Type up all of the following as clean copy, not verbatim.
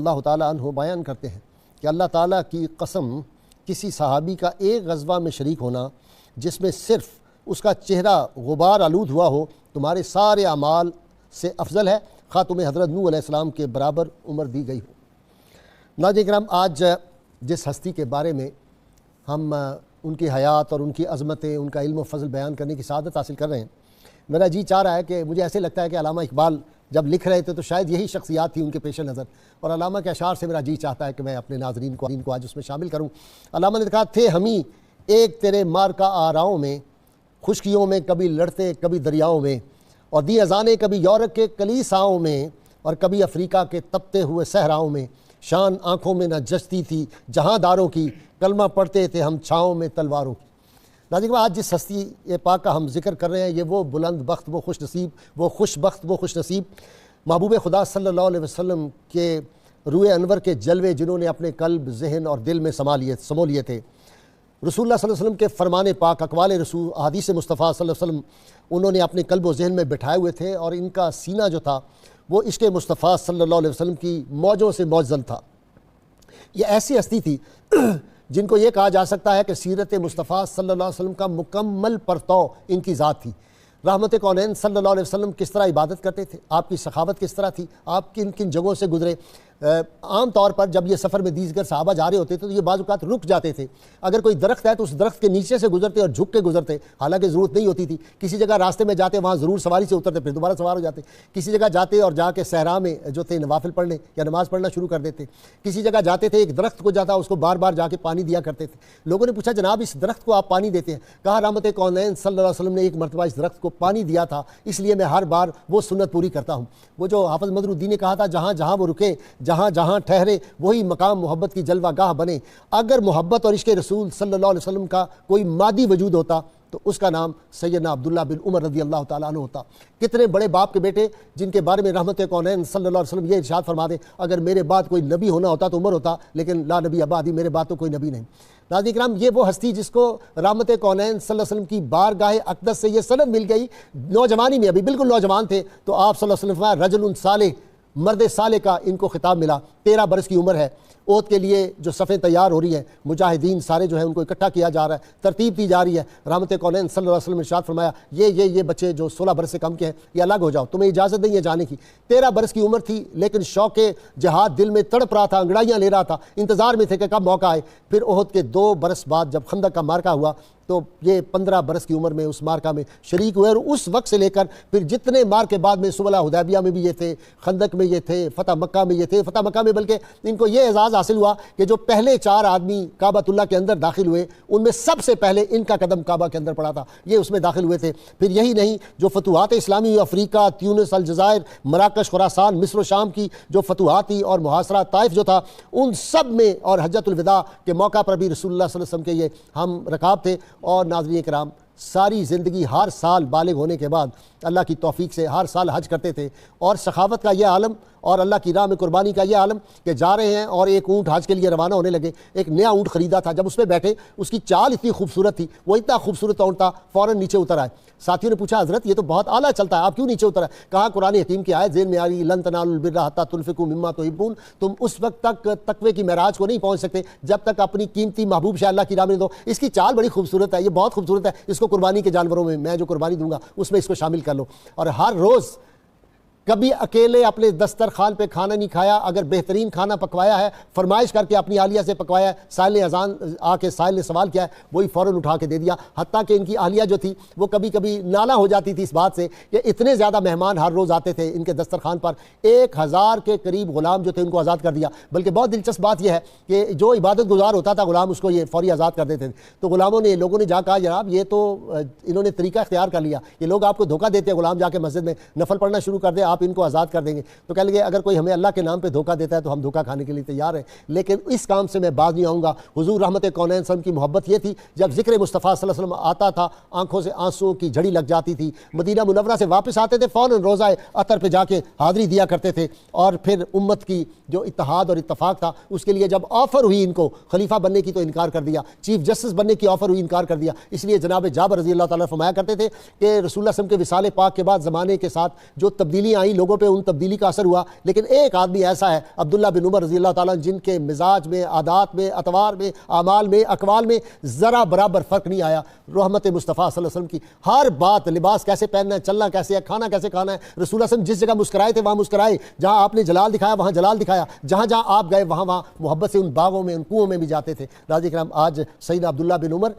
اللہ تعالیٰ عنہ بیان کرتے ہیں کہ اللہ تعالیٰ کی قسم کسی صحابی کا ایک غزوہ میں شریک ہونا جس میں صرف اس کا چہرہ غبار آلود ہوا ہو تمہارے سارے اعمال سے افضل ہے، خواہ تمہیں حضرت نوح علیہ السلام کے برابر عمر دی گئی ہو۔ ناظرین کرام، آج جس ہستی کے بارے میں ہم ان کی حیات اور ان کی عظمتیں، ان کا علم و فضل بیان کرنے کی سعادت حاصل کر رہے ہیں، میرا جی چاہ رہا ہے کہ مجھے ایسے لگتا ہے کہ علامہ اقبال جب لکھ رہے تھے تو شاید یہی شخصیات تھی ان کے پیش نظر، اور علامہ کے اشعار سے میرا جی چاہتا ہے کہ میں اپنے ناظرین کو آج اس میں شامل کروں۔ علامہ نے کہا، تھے ہمیں ایک تیرے مار کا آراؤں میں، خشکیوں میں کبھی لڑتے کبھی دریاؤں میں، اور دی اذانیں کبھی یورپ کے کلیساؤں میں اور کبھی افریقہ کے تپتے ہوئے صحراؤں میں، شان آنکھوں میں نہ جچتی تھی جہاں داروں کی، کلمہ پڑھتے تھے ہم چھاؤں میں تلواروں کی۔ ناظرین، آج جس ہستی پاک کا ہم ذکر کر رہے ہیں، یہ وہ بلند بخت، وہ خوش نصیب، وہ خوش بخت، وہ خوش نصیب محبوب خدا صلی اللہ علیہ وسلم کے روئے انور کے جلوے جنہوں نے اپنے قلب، ذہن اور دل میں سمو لیے تھے۔ رسول اللہ صلی اللہ علیہ وسلم کے فرمان پاک، اقوال رسول، احادیث مصطفیٰ صلی اللہ علیہ وسلم انہوں نے اپنے قلب و ذہن میں بٹھائے ہوئے تھے، اور ان کا سینہ جو تھا وہ عشق مصطفیٰ صلی اللہ علیہ وسلم کی موجوں سے معزل تھا۔ یہ ایسی ہستی تھی جن کو یہ کہا جا سکتا ہے کہ سیرت مصطفیٰ صلی اللہ علیہ وسلم کا مکمل پرتو ان کی ذات تھی۔ رحمت کونین صلی اللہ علیہ وسلم کس طرح عبادت کرتے تھے، آپ کی سخاوت کس طرح تھی، آپ کن کن جگہوں سے گزرے۔ عام طور پر جب یہ سفر میں دیگر صحابہ جا رہے ہوتے تھے تو یہ بعض اوقات رک جاتے تھے، اگر کوئی درخت ہے تو اس درخت کے نیچے سے گزرتے اور جھک کے گزرتے، حالانکہ ضرورت نہیں ہوتی تھی۔ کسی جگہ راستے میں جاتے وہاں ضرور سواری سے اترتے پھر دوبارہ سوار ہو جاتے، کسی جگہ جاتے اور جا کے صحرا میں جو تھے نوافل پڑھنے یا نماز پڑھنا شروع کر دیتے، کسی جگہ جاتے تھے ایک درخت کو جاتا اس کو بار بار جا کے پانی دیا کرتے تھے۔ لوگوں نے پوچھا، جناب اس درخت کو آپ پانی دیتے ہیں؟ کہا، رحمت کونین صلی اللہ علیہ وسلم نے ایک مرتبہ اس درخت کو پانی دیا تھا، اس لیے میں ہر بار وہ سنت پوری کرتا ہوں۔ وہ جو حافظ مظہر الدین نے کہا تھا، جہاں جہاں وہ رکے، جہاں جہاں ٹھہرے، وہی مقام محبت کی جلوہ گاہ بنے۔ اگر محبت اور عشق رسول صلی اللہ علیہ وسلم کا کوئی مادی وجود ہوتا تو اس کا نام سیدنا عبداللہ بن عمر رضی اللہ تعالیٰ عنہ ہوتا۔ کتنے بڑے باپ کے بیٹے جن کے بارے میں رحمت کونین صلی اللہ علیہ وسلم یہ ارشاد فرما دے، اگر میرے بعد کوئی نبی ہونا ہوتا تو عمر ہوتا، لیکن لا نبی بعدی، میرے بعد تو کوئی نبی نہیں۔ ناظرین کرام، یہ وہ ہستی جس کو رحمت کونین صلی اللہ علیہ وسلم کی بارگاہ اقدس سے یہ سند مل گئی، نوجوانی میں، ابھی بالکل نوجوان تھے تو آپ صلی اللہ علیہ وسلم فرمایا، رجل صالح، مرد صالح کا ان کو خطاب ملا۔ 13 برس کی عمر ہے، اوت کے لیے جو صفیں تیار ہو رہی ہیں، مجاہدین سارے جو ہیں ان کو اکٹھا کیا جا رہا ہے، ترتیب دی جا رہی ہے۔ رحمت کونین صلی اللہ علیہ وسلم نے ارشاد فرمایا، یہ بچے جو 16 برس سے کم کے ہیں یہ الگ ہو جاؤ، تمہیں اجازت نہیں ہے جانے کی۔ 13 برس کی عمر تھی لیکن شوق جہاد دل میں تڑپ رہا تھا، انگڑائیاں لے رہا تھا، انتظار میں تھے کہ کب موقع آئے۔ پھر احد کے 2 برس بعد جب خندق کا مارکہ ہوا تو یہ 15 برس کی عمر میں اس مارکہ میں شریک ہوئے، اور اس وقت سے لے کر پھر جتنے مارکے بعد میں صلح حدیبیہ میں بھی یہ تھے، خندق میں یہ تھے، فتح مکہ میں یہ تھے۔ فتح مکہ میں بلکہ ان کو یہ اعزاز حاصل ہوا کہ جو پہلے 4 آدمی کعبۃ اللہ کے اندر داخل ہوئے ان میں سب سے پہلے ان کا قدم کعبہ کے اندر پڑا تھا، یہ اس میں داخل ہوئے تھے۔ پھر یہی نہیں، جو فتوحات اسلامی افریقہ، تیونس، الجزائر، مراکش، خراسان، مصر و شام کی جو فتوحات تھی اور محاصرہ طائف جو تھا، ان سب میں اور حجۃ الوداع کے موقع پر بھی رسول اللہ صلی اللہ علیہ وسلم کے یہ ہم رکاب تھے۔ اور ناظرین کرام، ساری زندگی ہر سال بالغ ہونے کے بعد اللہ کی توفیق سے ہر سال حج کرتے تھے، اور سخاوت کا یہ عالم اور اللہ کی راہ میں قربانی کا یہ عالم کہ جا رہے ہیں اور ایک اونٹ حج کے لیے روانہ ہونے لگے، ایک نیا اونٹ خریدا تھا، جب اس پہ بیٹھے اس کی چال اتنی خوبصورت تھی، وہ اتنا خوبصورت اونٹ تھا، فوراً نیچے اتر آئے۔ ساتھیوں نے پوچھا، حضرت یہ تو بہت اعلیٰ چلتا ہے، آپ کیوں نیچے اتر آئے؟ کہا، قرآن حکیم کی آیت ذہن میں آ رہی، لن تنالوا البر حتی تنفقوا مما تحبون، تم اس وقت تک تقوی کی معراج کو نہیں پہنچ سکتے جب تک اپنی قیمتی محبوب شے اللہ کی راہ میں دو۔ اس کی چال بڑی خوبصورت ہے، یہ بہت خوبصورت ہے، اس کو قربانی کے جانوروں میں جو قربانی دوں گا اس میں اس کو شامل کر لو۔ اور ہر روز کبھی اکیلے اپنے دسترخوان پہ کھانا نہیں کھایا، اگر بہترین کھانا پکوایا ہے فرمائش کر کے اپنی اہلیہ سے پکوایا ہے، سائل نے اذان آ کے سائل نے سوال کیا ہے وہی فوراً اٹھا کے دے دیا، حتیٰ کہ ان کی اہلیہ جو تھی وہ کبھی کبھی نالا ہو جاتی تھی اس بات سے کہ اتنے زیادہ مہمان ہر روز آتے تھے ان کے دسترخوان پر۔ 1000 کے قریب غلام جو تھے ان کو آزاد کر دیا، بلکہ بہت دلچسپ بات یہ ہے کہ جو عبادت گزار ہوتا تھا غلام اس کو یہ فوری آزاد کر دیتے تھے۔ تو غلاموں نے، لوگوں نے جا کہا، جناب یہ تو انہوں نے طریقہ اختیار کر لیا، یہ لوگ آپ کو دھوکہ دیتے ہیں، غلام جا کے مسجد میں نفل پڑھنا شروع کر دے، آپ ان کو آزاد کر دیں گے۔ تو کہہ لگے اگر کوئی ہمیں اللہ کے نام پہ دھوکہ دیتا ہے تو ہم دھوکہ کھانے کے لیے تیار ہیں، لیکن اس کام سے میں باز نہیں آؤں گا۔ حضور رحمت کونین صلی اللہ علیہ وسلم کی محبت یہ تھی، جب ذکر مصطفیٰ صلی اللہ علیہ وسلم آتا تھا آنکھوں سے آنسوں کی جھڑی لگ جاتی تھی، مدینہ منورہ سے واپس آتے تھے فوراً روزہ عطر پہ جا کے حاضری دیا کرتے تھے، اور پھر امت کی جو اتحاد اور اتفاق تھا اس کے لیے جب آفر ہوئی ان کو خلیفہ بننے کی تو انکار کر دیا، چیف جسٹس بننے کی آفر ہوئی انکار کر دیا۔ اس لیے جناب جابر رضی اللہ تعالیٰ فرمایا کرتے تھے کہ رسول اللہ صلی اللہ علیہ وسلم کے وصال پاک کے بعد زمانے کے ساتھ جو تبدیلیاں آئیں, لوگوں پہ ان تبدیلی کا اثر ہوا, لیکن ایک آدمی ایسا ہے عبداللہ بن عمر رضی اللہ تعالیٰ جن کے مزاج میں, عادات میں, اطوار میں, اعمال میں, اقوال میں ذرا برابر فرق نہیں آیا. رحمت مصطفیٰ صلی اللہ علیہ وسلم کی ہر بات, لباس کیسے پہننا ہے, چلنا کیسے ہے, کھانا کیسے کھانا ہے, رسول اللہ صلی اللہ علیہ وسلم جس جگہ مسکرائے تھے وہاں مسکرائے, جہاں آپ نے جلال دکھایا وہاں جلال دکھایا, جہاں جہاں آپ گئے وہاں وہاں محبت سے ان باغوں میں, ان کنووں میں بھی جاتے تھے. ناظرین کرام, آج سیدنا عبداللہ بن عمر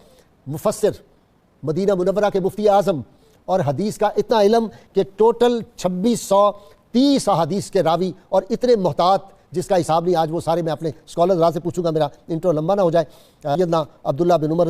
مفسر, مدینہ منورہ کے مفتی اعظم, اور حدیث کا اتنا علم کہ ٹوٹل 2630 احادیث کے راوی, اور اتنے محتاط جس کا حساب نہیں, آج وہ سارے میں اپنے اسکالر سے پوچھوں گا, میرا انٹرو لمبا نہ ہو جائے. سیدنا عبداللہ بن عمر